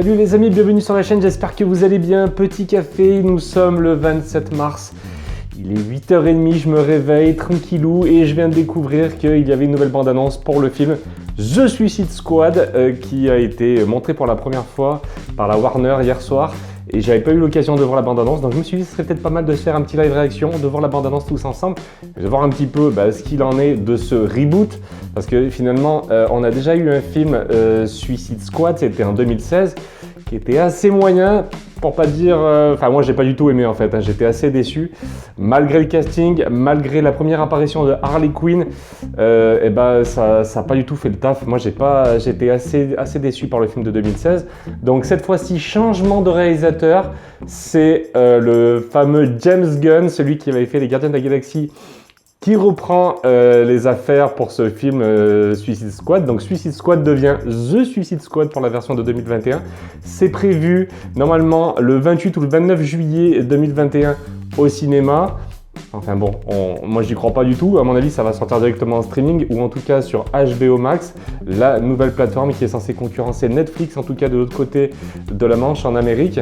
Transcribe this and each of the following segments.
Salut les amis, bienvenue sur la chaîne, j'espère que vous allez bien. Petit café, nous sommes le 27 mars. Il est 8h30, je me réveille tranquillou et je viens de découvrir qu'il y avait une nouvelle bande-annonce pour le film The Suicide Squad qui a été montré pour la première fois par la Warner hier soir. Et j'avais pas eu l'occasion de voir la bande-annonce, donc je me suis dit que ce serait peut-être pas mal de se faire un petit live réaction, de voir la bande-annonce tous ensemble, de voir un petit peu ce qu'il en est de ce reboot, parce que finalement on a déjà eu un film Suicide Squad, c'était en 2016, qui était assez moyen, pour pas dire... Enfin moi j'ai pas du tout aimé en fait, hein, j'étais assez déçu, malgré le casting, malgré la première apparition de Harley Quinn, ça a pas du tout fait le taf. Moi j'étais assez déçu par le film de 2016, donc cette fois-ci changement de réalisateur, c'est le fameux James Gunn, celui qui avait fait les Gardiens de la Galaxie, qui reprend les affaires pour ce film Suicide Squad. Donc Suicide Squad devient The Suicide Squad pour la version de 2021. C'est prévu normalement le 28 ou le 29 juillet 2021 au cinéma. Enfin bon, moi j'y crois pas du tout. À mon avis, ça va sortir directement en streaming ou en tout cas sur HBO Max, la nouvelle plateforme qui est censée concurrencer Netflix, en tout cas de l'autre côté de la Manche en Amérique.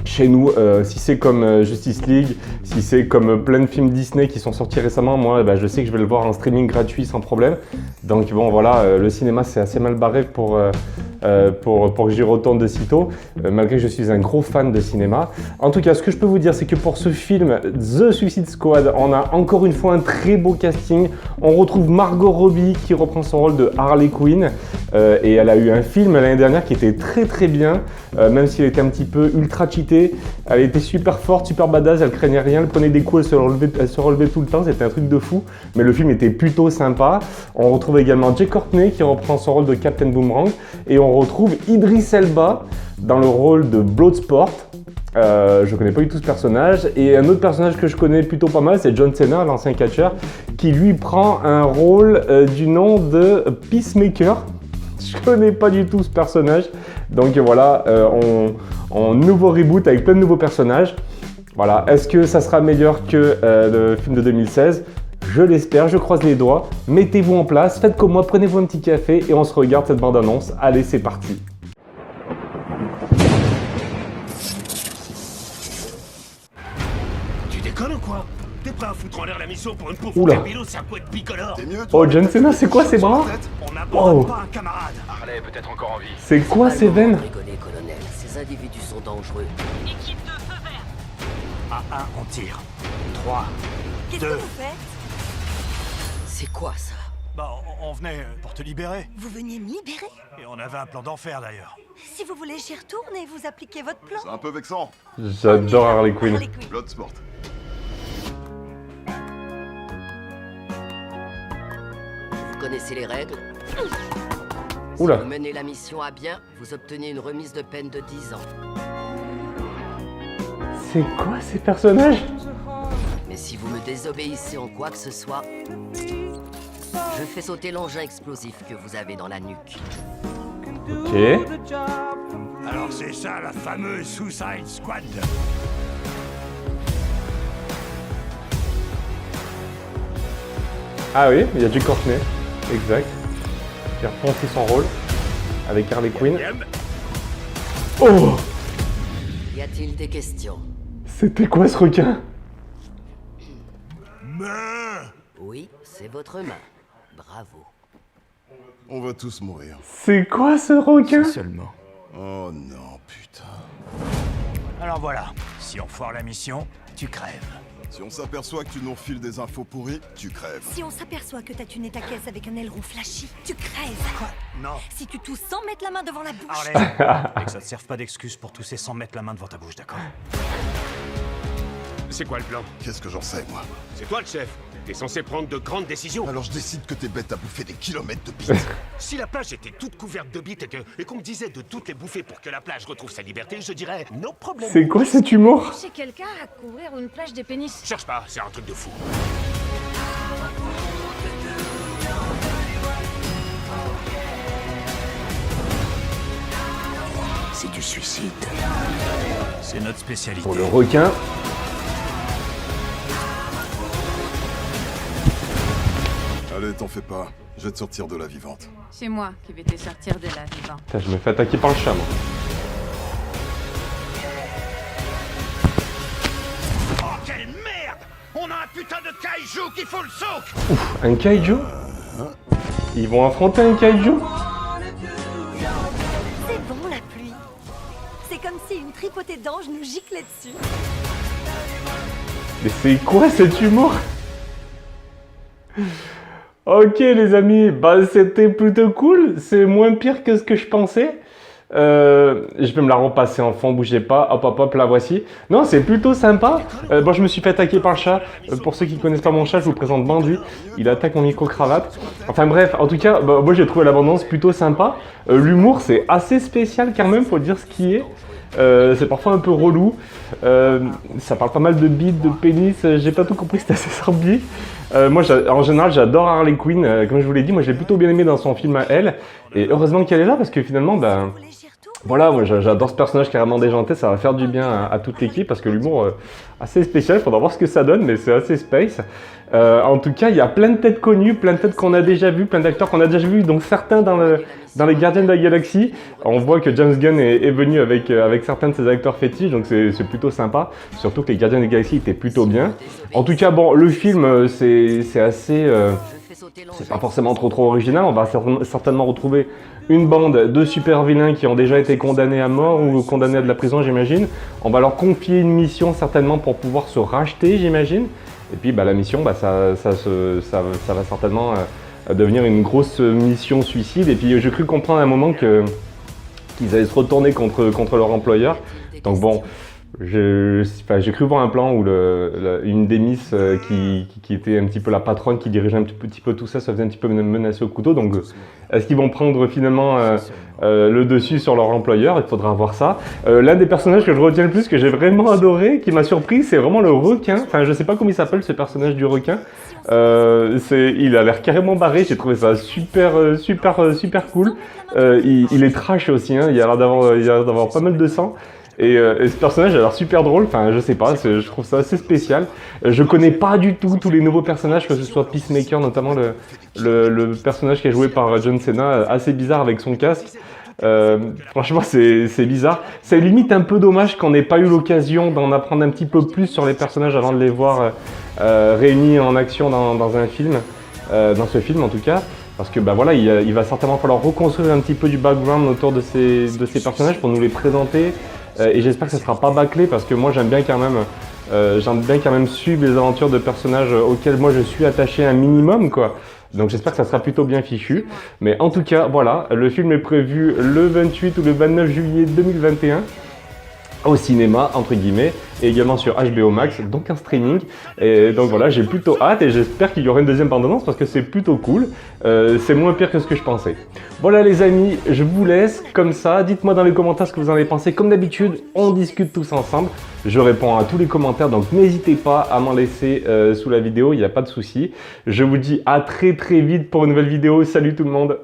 Chez nous, si c'est comme Justice League, si c'est comme plein de films Disney qui sont sortis récemment, moi je sais que je vais le voir en streaming gratuit sans problème. Donc bon voilà, le cinéma c'est assez mal barré pour que j'y retourne de sitôt, malgré que je suis un gros fan de cinéma. En tout cas, ce que je peux vous dire, c'est que pour ce film The Suicide Squad, on a encore une fois un très beau casting. On retrouve Margot Robbie qui reprend son rôle de Harley Quinn, et elle a eu un film l'année dernière qui était très bien, même s'il était un petit peu ultra cheaté. Elle était super forte, super badass, elle craignait rien, elle prenait des coups, elle se relevait tout le temps, c'était un truc de fou. Mais le film était plutôt sympa. On retrouve également Jai Courtney qui reprend son rôle de Captain Boomerang, et on retrouve Idris Elba dans le rôle de Bloodsport. Je connais pas du tout ce personnage, et un autre personnage que je connais plutôt pas mal, c'est John Cena, l'ancien catcheur, qui lui prend un rôle du nom de Peacemaker. Je connais pas du tout ce personnage, donc voilà, on nouveau reboot avec plein de nouveaux personnages. Voilà, est-ce que ça sera meilleur que le film de 2016 ? Je l'espère, je croise les doigts. Mettez-vous en place, faites comme moi, prenez-vous un petit café et on se regarde cette bande-annonce. Allez, c'est parti. Tu déconnes ou quoi? T'es prêt à foutre en l'air la mission pour une pauvre Oula. cabilo circuit bicolore? Oh, John Cena, c'est quoi ces bras? On n'abandonne Wow. pas un camarade. Harley est peut-être encore en vie. C'est quoi ces veines? Rigolez, colonel. Ces individus sont dangereux. Équipe de feu vert. À 1, on tire. 3, Qu'est-ce 2... que vous faites? C'est quoi ça? Bah, on venait pour te libérer. Vous veniez me libérer? Et on avait un plan d'enfer d'ailleurs. Si vous voulez, j'y retourne et vous appliquez votre plan. C'est un peu vexant. J'adore Harley Quinn. Harley Quinn. Bloodsport. Vous connaissez les règles? Oula. Si vous menez la mission à bien, vous obtenez une remise de peine de 10 ans. C'est quoi ces personnages? Mais si vous me désobéissez en quoi que ce soit, je fais sauter l'engin explosif que vous avez dans la nuque. Ok. Alors c'est ça la fameuse Suicide Squad. Ah oui, il y a Jai Courtney, exact. Qui reprend aussi son rôle avec Harley Quinn. Oh! Y a-t-il des questions? C'était quoi ce requin? Main. Oui, c'est votre main. Bravo. On va tous mourir. C'est quoi ce requin? Seulement. Oh non, putain. Alors voilà, si on foire la mission, tu crèves. Si on s'aperçoit que tu nous refiles des infos pourries, tu crèves. Si on s'aperçoit que t'as tuné ta caisse avec un aileron flashy, tu crèves. Quoi? Non. Si tu tousses sans mettre la main devant la bouche. Harley, et que ça te serve pas d'excuse pour tousser sans mettre la main devant ta bouche, d'accord? C'est quoi le plan? Qu'est-ce que j'en sais, moi? C'est toi le chef. T'es censé prendre de grandes décisions. Alors je décide que t'es bête à bouffer des kilomètres de bites. Si la plage était toute couverte de bites et qu'on me disait de toutes les bouffer pour que la plage retrouve sa liberté, je dirais no problème. C'est quoi cet humour? Chez quelqu'un à couvrir une plage des pénis. Cherche pas, c'est un truc de fou. C'est du suicide. C'est notre spécialité. Pour le requin. Allez, t'en fais pas. Je vais te sortir de la vivante. C'est moi qui vais te sortir de la vivante. Putain, je me fais attaquer par le chat, moi. a un putain de kaiju qui fout le souk. Ouf, un kaiju? Ils vont affronter un kaiju? C'est bon la pluie. C'est comme si une tripotée d'anges nous giclait dessus. Mais c'est quoi cet humour? Ok les amis, bah c'était plutôt cool, c'est moins pire que ce que je pensais. Je vais me la repasser en fond, bougez pas, hop hop hop, la voici. Non, c'est plutôt sympa. Bon, je me suis fait attaquer par le chat. Pour ceux qui ne connaissent pas mon chat, je vous présente Bandu. Il attaque mon micro-cravate. Enfin bref, en tout cas, bah, moi j'ai trouvé l'abondance plutôt sympa. L'humour, c'est assez spécial quand même, faut dire ce qui est. C'est parfois un peu relou. Ça parle pas mal de bites, de pénis. J'ai pas tout compris, c'était assez sorbier. Moi, en général, j'adore Harley Quinn. Comme je vous l'ai dit, moi, je l'ai plutôt bien aimé dans son film à elle. Et heureusement qu'elle est là parce que finalement, ben, voilà, moi, j'adore ce personnage carrément déjanté. Ça va faire du bien à toute l'équipe parce que l'humour assez spécial. Il faudra voir ce que ça donne, mais c'est assez space. En tout cas, il y a plein de têtes connues, plein de têtes qu'on a déjà vues, plein d'acteurs qu'on a déjà vus. Donc certains dans les Gardiens de la Galaxie, on voit que James Gunn est venu avec certains de ses acteurs fétiches, donc c'est plutôt sympa. Surtout que les Gardiens de la Galaxie étaient plutôt bien. En tout cas, bon, le film, c'est assez... c'est pas forcément trop original. On va certainement retrouver une bande de super vilains qui ont déjà été condamnés à mort ou condamnés à de la prison, j'imagine. On va leur confier une mission certainement pour pouvoir se racheter, j'imagine. Et puis bah, la mission, bah, ça va certainement devenir une grosse mission suicide. Et puis j'ai cru comprendre à un moment qu'ils allaient se retourner contre leur employeur. Donc bon, j'ai cru voir un plan où une des Miss qui était un petit peu la patronne, qui dirigeait un petit peu tout ça, ça faisait un petit peu menacer au couteau. Donc est-ce qu'ils vont prendre finalement le dessus sur leur employeur? Il faudra voir ça. L'un des personnages que je retiens le plus, que j'ai vraiment adoré, qui m'a surpris, c'est vraiment le requin. Enfin, je sais pas comment il s'appelle ce personnage du requin. Il a l'air carrément barré, j'ai trouvé ça super cool. Il est trash aussi, hein. Il a l'air d'avoir pas mal de sang. Et ce personnage a l'air super drôle, enfin je sais pas, je trouve ça assez spécial. Je connais pas du tout tous les nouveaux personnages, que ce soit Peacemaker, notamment le personnage qui est joué par John Cena, assez bizarre avec son casque. Franchement c'est bizarre. C'est limite un peu dommage qu'on n'ait pas eu l'occasion d'en apprendre un petit peu plus sur les personnages avant de les voir réunis en action dans un film, dans ce film en tout cas. Parce que bah voilà, il va certainement falloir reconstruire un petit peu du background autour de ces personnages pour nous les présenter. Et j'espère que ça ne sera pas bâclé parce que moi j'aime bien quand même suivre les aventures de personnages auxquels moi je suis attaché un minimum quoi. Donc j'espère que ça sera plutôt bien fichu. Mais en tout cas voilà, le film est prévu le 28 ou le 29 juillet 2021. Au cinéma, entre guillemets, et également sur HBO Max, donc un streaming. Et donc voilà, j'ai plutôt hâte et j'espère qu'il y aura une deuxième bande-annonce parce que c'est plutôt cool. C'est moins pire que ce que je pensais. Voilà les amis, je vous laisse comme ça. Dites-moi dans les commentaires ce que vous en avez pensé. Comme d'habitude, on discute tous ensemble. Je réponds à tous les commentaires, donc n'hésitez pas à m'en laisser sous la vidéo, il n'y a pas de souci. Je vous dis à très vite pour une nouvelle vidéo. Salut tout le monde!